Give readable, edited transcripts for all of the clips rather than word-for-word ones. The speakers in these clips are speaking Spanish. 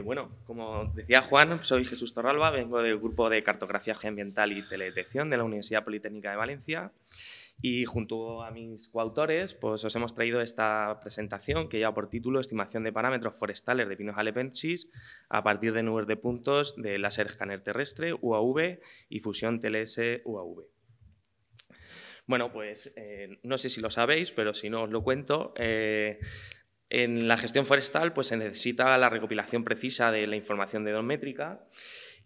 Bueno, como decía Juan, soy Jesús Torralba, vengo del grupo de Cartografía Geoambiental y Teledetección de la Universidad Politécnica de Valencia y junto a mis coautores pues, os hemos traído esta presentación que lleva por título Estimación de parámetros forestales de pinos halepensis a partir de nubes de puntos de láser escáner terrestre, UAV y fusión TLS-UAV. Bueno, pues no sé si lo sabéis, pero si no os lo cuento. En la gestión forestal pues, se necesita la recopilación precisa de la información dedrométrica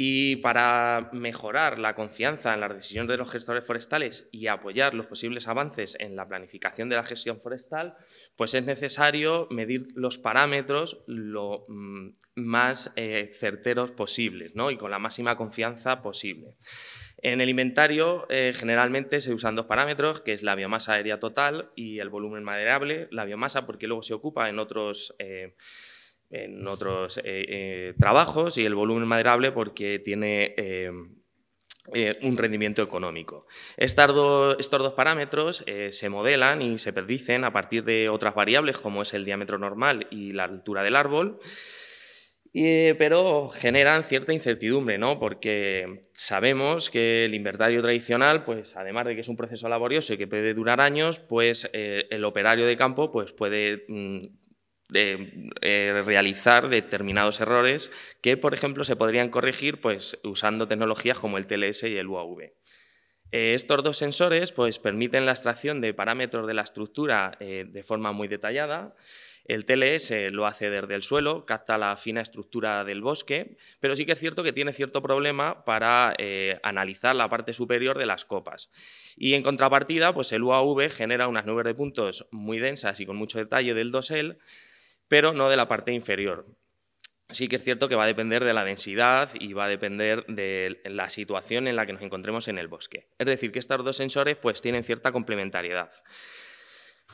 y para mejorar la confianza en las decisiones de los gestores forestales y apoyar los posibles avances en la planificación de la gestión forestal, pues es necesario medir los parámetros lo más certeros posibles, ¿no? Y con la máxima confianza posible. En el inventario generalmente se usan dos parámetros, que es la biomasa aérea total y el volumen maderable. La biomasa porque luego se ocupa en otros trabajos y el volumen maderable porque tiene un rendimiento económico. Estos dos parámetros se modelan y se predicen a partir de otras variables como es el diámetro normal y la altura del árbol. Pero generan cierta incertidumbre, ¿no? Porque sabemos que el inventario tradicional, pues, además de que es un proceso laborioso y que puede durar años, pues el operario de campo pues, puede realizar determinados errores que, por ejemplo, se podrían corregir pues, usando tecnologías como el TLS y el UAV. Estos dos sensores pues, permiten la extracción de parámetros de la estructura de forma muy detallada. El TLS lo hace desde el suelo, capta la fina estructura del bosque, pero sí que es cierto que tiene cierto problema para analizar la parte superior de las copas. Y en contrapartida, pues el UAV genera unas nubes de puntos muy densas y con mucho detalle del dosel, pero no de la parte inferior. Sí que es cierto que va a depender de la densidad y va a depender de la situación en la que nos encontremos en el bosque. Es decir, que estos dos sensores pues, tienen cierta complementariedad.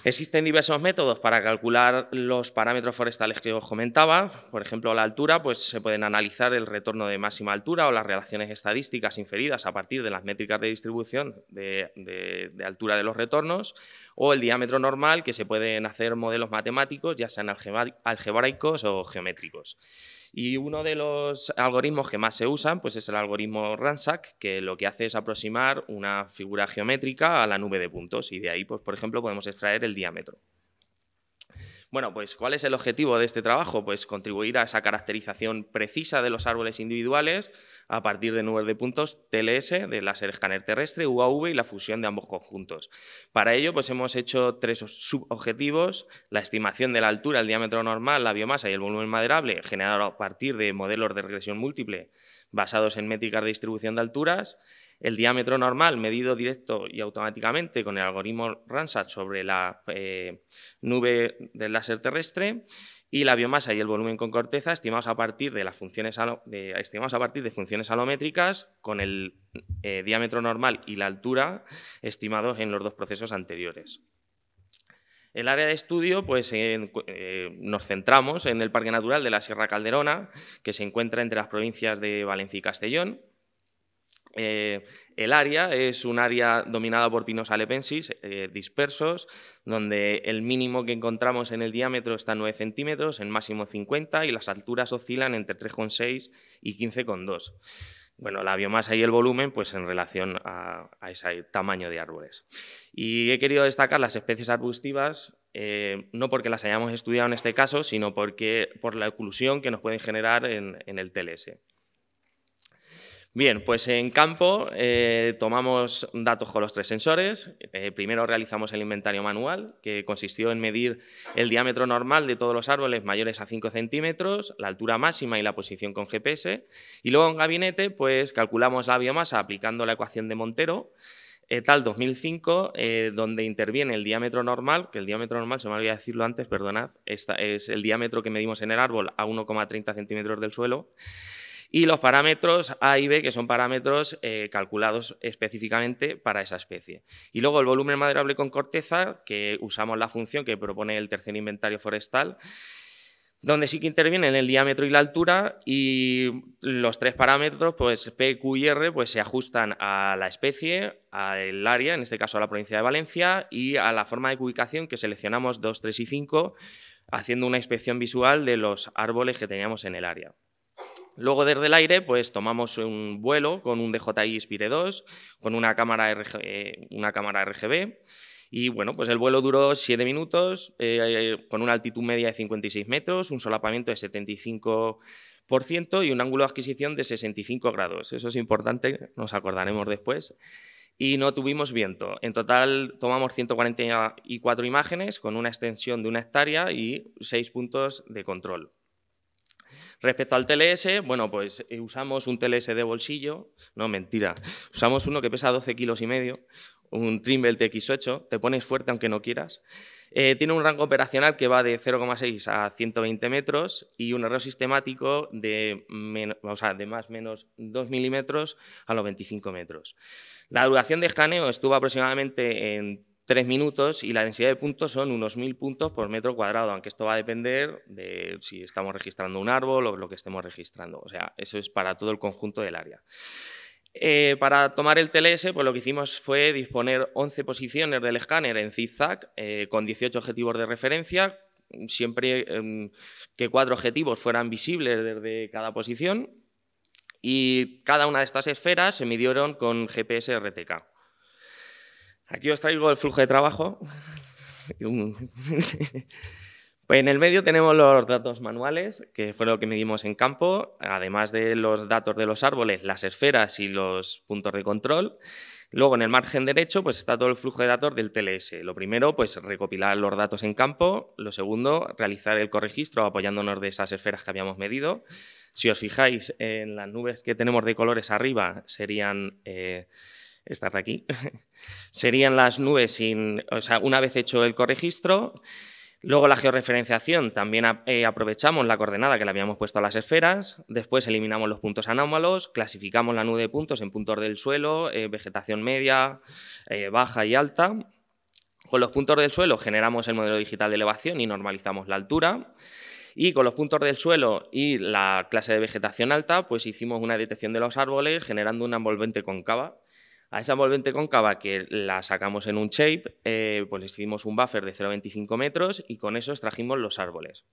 Existen diversos métodos para calcular los parámetros forestales que os comentaba. Por ejemplo, la altura, pues se pueden analizar el retorno de máxima altura o las relaciones estadísticas inferidas a partir de las métricas de distribución de altura de los retornos, o el diámetro normal, que se pueden hacer modelos matemáticos, ya sean algebraicos o geométricos. Y uno de los algoritmos que más se usan pues es el algoritmo RANSAC, que lo que hace es aproximar una figura geométrica a la nube de puntos y de ahí, pues, por ejemplo, podemos extraer el diámetro. Bueno, pues ¿cuál es el objetivo de este trabajo? Pues contribuir a esa caracterización precisa de los árboles individuales a partir de nubes de puntos TLS, de láser escáner terrestre, UAV y la fusión de ambos conjuntos. Para ello, pues hemos hecho tres subobjetivos: la estimación de la altura, el diámetro normal, la biomasa y el volumen maderable, generado a partir de modelos de regresión múltiple basados en métricas de distribución de alturas; el diámetro normal medido directo y automáticamente con el algoritmo RANSAT sobre la nube del láser terrestre; y la biomasa y el volumen con corteza estimados a partir de funciones alométricas con el diámetro normal y la altura estimados en los dos procesos anteriores. El área de estudio, pues nos centramos en el Parque Natural de la Sierra Calderona, que se encuentra entre las provincias de Valencia y Castellón. El área es un área dominada por pinos halepensis dispersos, donde el mínimo que encontramos en el diámetro está en 9 centímetros, en máximo 50, y las alturas oscilan entre 3,6 y 15,2. Bueno, la biomasa y el volumen pues en relación a ese tamaño de árboles. Y he querido destacar las especies arbustivas, no porque las hayamos estudiado en este caso, sino por la oclusión que nos pueden generar en el TLS. Bien, pues en campo tomamos datos con los tres sensores. Primero realizamos el inventario manual, que consistió en medir el diámetro normal de todos los árboles mayores a 5 centímetros, la altura máxima y la posición con GPS. Y luego en gabinete pues calculamos la biomasa aplicando la ecuación de Montero, tal 2005, donde interviene el diámetro normal, que el diámetro normal, se me olvidó decirlo antes, perdonad, es el diámetro que medimos en el árbol a 1,30 centímetros del suelo, y los parámetros A y B, que son parámetros calculados específicamente para esa especie. Y luego el volumen maderable con corteza, que usamos la función que propone el tercer inventario forestal, donde sí que intervienen el diámetro y la altura, y los tres parámetros, pues P, Q y R, pues se ajustan a la especie, al área, en este caso a la provincia de Valencia, y a la forma de ubicación que seleccionamos 2, 3 y 5, haciendo una inspección visual de los árboles que teníamos en el área. Luego, desde el aire, pues tomamos un vuelo con un DJI Spire 2, con una cámara RGB, y bueno, pues el vuelo duró 7 minutos, con una altitud media de 56 metros, un solapamiento de 75% y un ángulo de adquisición de 65 grados. Eso es importante, nos acordaremos después. Y no tuvimos viento. En total tomamos 144 imágenes con una extensión de 1 hectárea y 6 puntos de control. Respecto al TLS, bueno, pues usamos un TLS de bolsillo, no, mentira, usamos uno que pesa 12,5 kilos, un Trimble TX8, te pones fuerte aunque no quieras. Tiene un rango operacional que va de 0,6 a 120 metros y un error sistemático de más o menos 2 milímetros a los 25 metros. La duración de escaneo estuvo aproximadamente en 3 minutos y la densidad de puntos son unos 1000 puntos por metro cuadrado, aunque esto va a depender de si estamos registrando un árbol o lo que estemos registrando. O sea, eso es para todo el conjunto del área. Para tomar el TLS, pues lo que hicimos fue disponer 11 posiciones del escáner en zigzag con 18 objetivos de referencia, siempre que 4 objetivos fueran visibles desde cada posición, y cada una de estas esferas se midieron con GPS RTK. Aquí os traigo el flujo de trabajo. Pues en el medio tenemos los datos manuales, que fue lo que medimos en campo, además de los datos de los árboles, las esferas y los puntos de control. Luego, en el margen derecho, pues está todo el flujo de datos del TLS. Lo primero, pues recopilar los datos en campo. Lo segundo, realizar el corregistro apoyándonos de esas esferas que habíamos medido. Si os fijáis, en las nubes que tenemos de colores arriba serían... estas de aquí, serían las nubes una vez hecho el corregistro. Luego la georreferenciación, también aprovechamos la coordenada que le habíamos puesto a las esferas, después eliminamos los puntos anómalos, clasificamos la nube de puntos en puntos del suelo, vegetación media, baja y alta. Con los puntos del suelo generamos el modelo digital de elevación y normalizamos la altura. Y con los puntos del suelo y la clase de vegetación alta, pues hicimos una detección de los árboles generando una envolvente cóncava. A esa envolvente cóncava, que la sacamos en un shape, pues le hicimos un buffer de 0,25 metros y con eso extrajimos los árboles.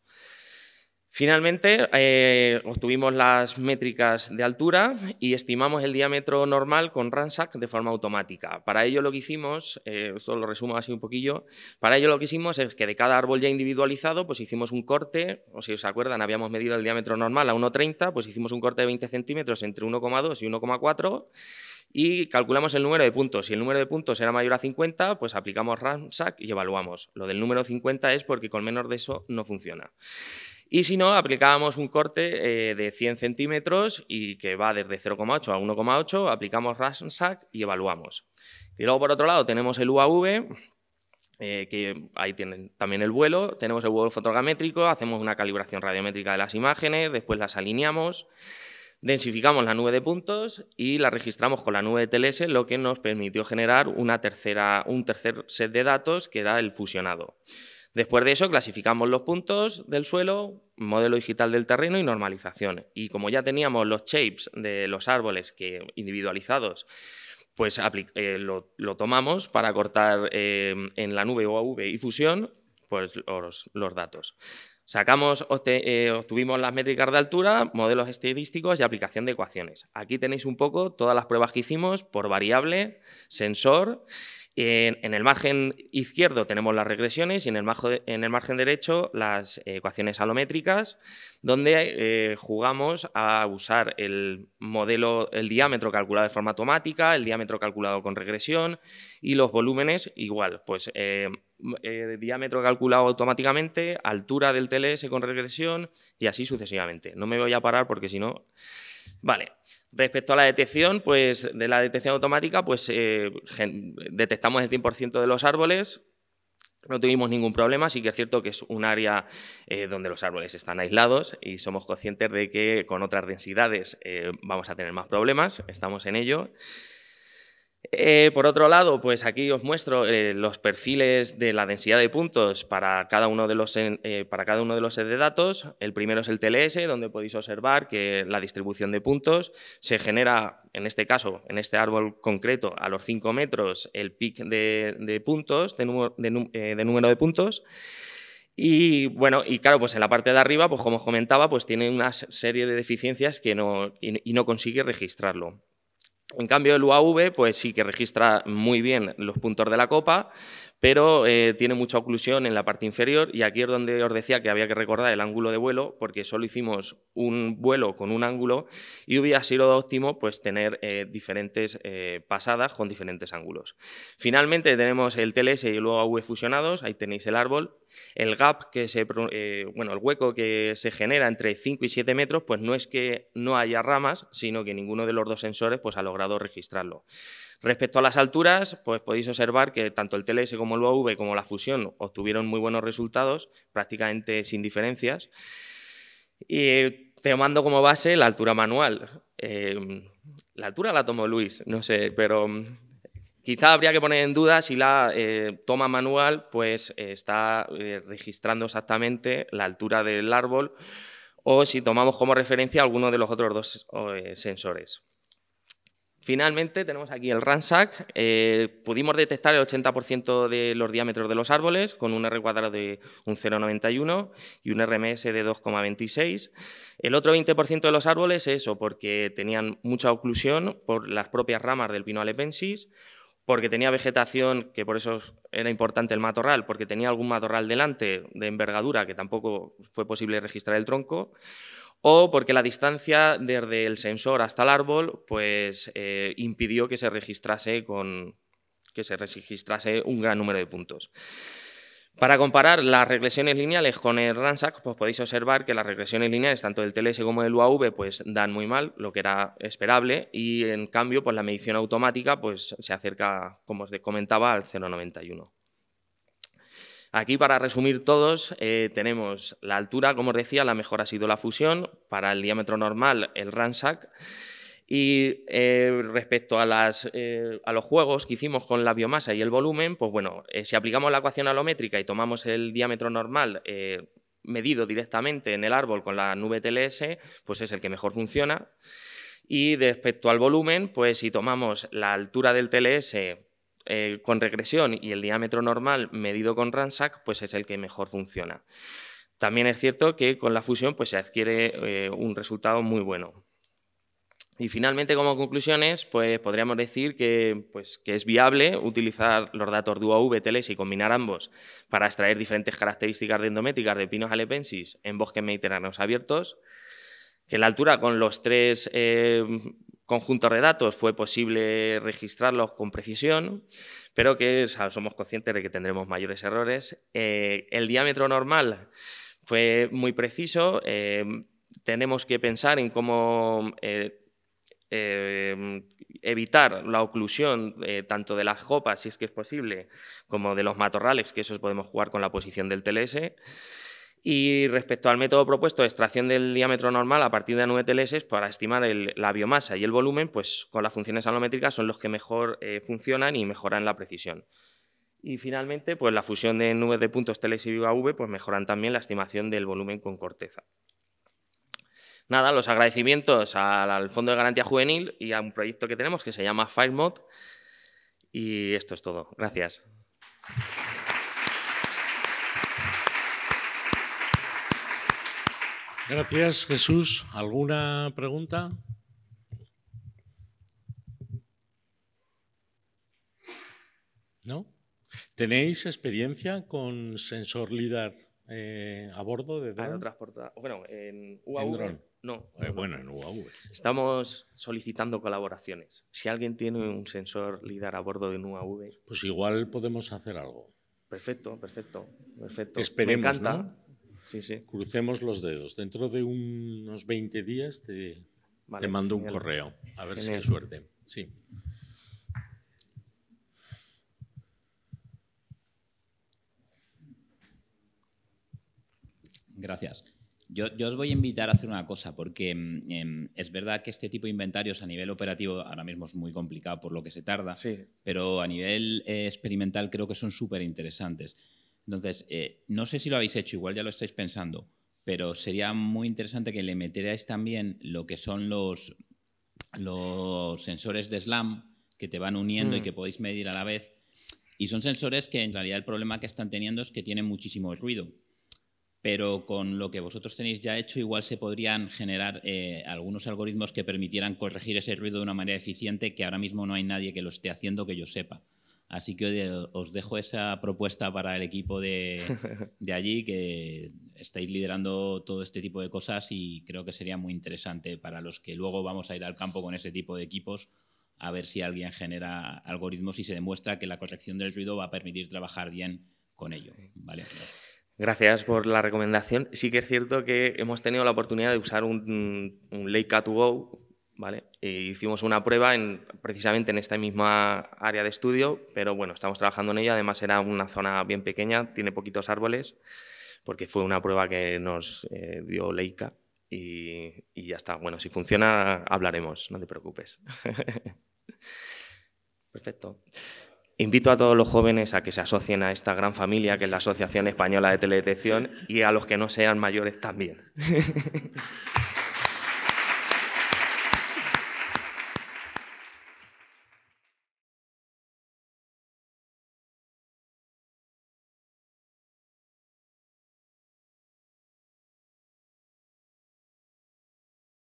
Finalmente, obtuvimos las métricas de altura y estimamos el diámetro normal con Randstad de forma automática. Para ello lo que hicimos, esto lo resumo así un poquillo, para ello lo que hicimos es que de cada árbol ya individualizado, pues hicimos un corte, o si os acuerdan, habíamos medido el diámetro normal a 1,30, pues hicimos un corte de 20 centímetros entre 1,2 y 1,4 y calculamos el número de puntos. Si el número de puntos era mayor a 50, pues aplicamos Randstad y evaluamos. Lo del número 50 es porque con menos de eso no funciona. Y si no, aplicábamos un corte de 100 centímetros y que va desde 0,8 a 1,8, aplicamos Randstad y evaluamos. Y luego, por otro lado, tenemos el UAV, que ahí tienen también el vuelo, tenemos el vuelo fotogramétrico, hacemos una calibración radiométrica de las imágenes, después las alineamos, densificamos la nube de puntos y la registramos con la nube de TLS, lo que nos permitió generar un tercer set de datos que era el fusionado. Después de eso, clasificamos los puntos del suelo, modelo digital del terreno y normalización. Y como ya teníamos los shapes de los árboles individualizados, pues lo tomamos para cortar en la nube OAV y fusión pues, los datos. Obtuvimos las métricas de altura, modelos estadísticos y aplicación de ecuaciones. Aquí tenéis un poco todas las pruebas que hicimos por variable, sensor. En el margen izquierdo tenemos las regresiones y en el margen derecho las ecuaciones alométricas, donde jugamos a usar el diámetro calculado de forma automática, el diámetro calculado con regresión y los volúmenes igual. Pues diámetro calculado automáticamente, altura del TLS con regresión y así sucesivamente. No me voy a parar porque si no... Vale. Respecto a la detección, pues de la detección automática, pues detectamos el 100% de los árboles, no tuvimos ningún problema, sí que es cierto que es un área donde los árboles están aislados y somos conscientes de que con otras densidades vamos a tener más problemas, estamos en ello. Por otro lado, pues aquí os muestro los perfiles de la densidad de puntos para cada uno de los sets de datos. El primero es el TLS, donde podéis observar que la distribución de puntos se genera, en este caso, en este árbol concreto, a los 5 metros, el pic de puntos, de número de puntos. Y bueno, y claro, pues en la parte de arriba, pues como os comentaba, pues tiene una serie de deficiencias que no consigue registrarlo. En cambio, el UAV, pues sí que registra muy bien los puntos de la copa, pero tiene mucha oclusión en la parte inferior, y aquí es donde os decía que había que recordar el ángulo de vuelo, porque solo hicimos un vuelo con un ángulo y hubiera sido óptimo pues tener diferentes pasadas con diferentes ángulos. Finalmente tenemos el TLS y el UAV fusionados, ahí tenéis el árbol. El gap, el hueco que se genera entre 5 y 7 metros, pues no es que no haya ramas, sino que ninguno de los dos sensores pues, ha logrado registrarlo. Respecto a las alturas, pues podéis observar que tanto el TLS como el UAV como la fusión obtuvieron muy buenos resultados, prácticamente sin diferencias. Y tomando como base la altura manual. La altura la tomó Luis, no sé, pero quizá habría que poner en duda si la toma manual pues, está registrando exactamente la altura del árbol o si tomamos como referencia alguno de los otros dos sensores. Finalmente tenemos aquí el RANSAC. Pudimos detectar el 80% de los diámetros de los árboles con un R cuadrado de un 0,91 y un RMS de 2,26. El otro 20% de los árboles, eso, porque tenían mucha oclusión por las propias ramas del pino alepensis, porque tenía vegetación, que por eso era importante el matorral, porque tenía algún matorral delante de envergadura que tampoco fue posible registrar el tronco, o porque la distancia desde el sensor hasta el árbol pues, impidió que se registrase un gran número de puntos. Para comparar las regresiones lineales con el RANSAC, pues podéis observar que las regresiones lineales, tanto del TLS como del UAV, pues dan muy mal, lo que era esperable, y en cambio pues la medición automática pues, se acerca, como os comentaba, al 0,91. Aquí, para resumir todos, tenemos la altura, como os decía, la mejor ha sido la fusión, para el diámetro normal el RANSAC, y respecto a los juegos que hicimos con la biomasa y el volumen, pues bueno, si aplicamos la ecuación alométrica y tomamos el diámetro normal medido directamente en el árbol con la nube TLS, pues es el que mejor funciona. Y respecto al volumen, pues si tomamos la altura del TLS con regresión y el diámetro normal medido con RANSAC, pues es el que mejor funciona. También es cierto que con la fusión pues se adquiere un resultado muy bueno. Y finalmente, como conclusiones, pues podríamos decir que es viable utilizar los datos de UAV, TLS y combinar ambos para extraer diferentes características dendrométricas de pinos alepensis en bosques mediterráneos abiertos, que la altura con los tres conjuntos de datos fue posible registrarlos con precisión, pero que somos conscientes de que tendremos mayores errores. El diámetro normal fue muy preciso. Tenemos que pensar en cómo evitar la oclusión tanto de las copas, si es que es posible, como de los matorrales, que eso podemos jugar con la posición del TLS. Y respecto al método propuesto de extracción del diámetro normal a partir de la nube TLS, para estimar la biomasa y el volumen, pues con las funciones alométricas son los que mejor funcionan y mejoran la precisión. Y finalmente, pues la fusión de nubes de puntos TLS y UAV pues mejoran también la estimación del volumen con corteza. Nada, los agradecimientos al Fondo de Garantía Juvenil y a un proyecto que tenemos que se llama FireMod. Y esto es todo. Gracias. Gracias, Jesús. ¿Alguna pregunta? ¿No? ¿Tenéis experiencia con sensor LIDAR a bordo de dron? Bueno, en UAV dron. No. Bueno, en UAV. Estamos solicitando colaboraciones. Si alguien tiene un sensor LIDAR a bordo de un UAV... Pues igual podemos hacer algo. Perfecto. Esperemos, me encanta. ¿no? Sí. Crucemos los dedos. Dentro de unos 20 días te mando un correo. A ver si hay suerte. Sí. Gracias. Yo os voy a invitar a hacer una cosa, porque es verdad que este tipo de inventarios a nivel operativo ahora mismo es muy complicado por lo que se tarda, sí. Pero a nivel experimental creo que son súper interesantes. Entonces, no sé si lo habéis hecho, igual ya lo estáis pensando, pero sería muy interesante que le metierais también lo que son los sensores de SLAM que te van uniendo y que podéis medir a la vez. Y son sensores que en realidad el problema que están teniendo es que tienen muchísimo ruido. pero con lo que vosotros tenéis ya hecho igual se podrían generar algunos algoritmos que permitieran corregir ese ruido de una manera eficiente, que ahora mismo no hay nadie que lo esté haciendo que yo sepa. Así que os dejo esa propuesta para el equipo de allí, que estáis liderando todo este tipo de cosas, y creo que sería muy interesante para los que luego vamos a ir al campo con ese tipo de equipos, a ver si alguien genera algoritmos y se demuestra que la corrección del ruido va a permitir trabajar bien con ello. ¿Vale? Gracias por la recomendación. Sí que es cierto que hemos tenido la oportunidad de usar un Leica 2Go, ¿vale? Hicimos una prueba precisamente en esta misma área de estudio, pero bueno, estamos trabajando en ella. Además era una zona bien pequeña, tiene poquitos árboles, porque fue una prueba que nos dio Leica y ya está. Bueno, si funciona hablaremos, no te preocupes. Perfecto. Invito a todos los jóvenes a que se asocien a esta gran familia que es la Asociación Española de Teledetección, y a los que no sean mayores también.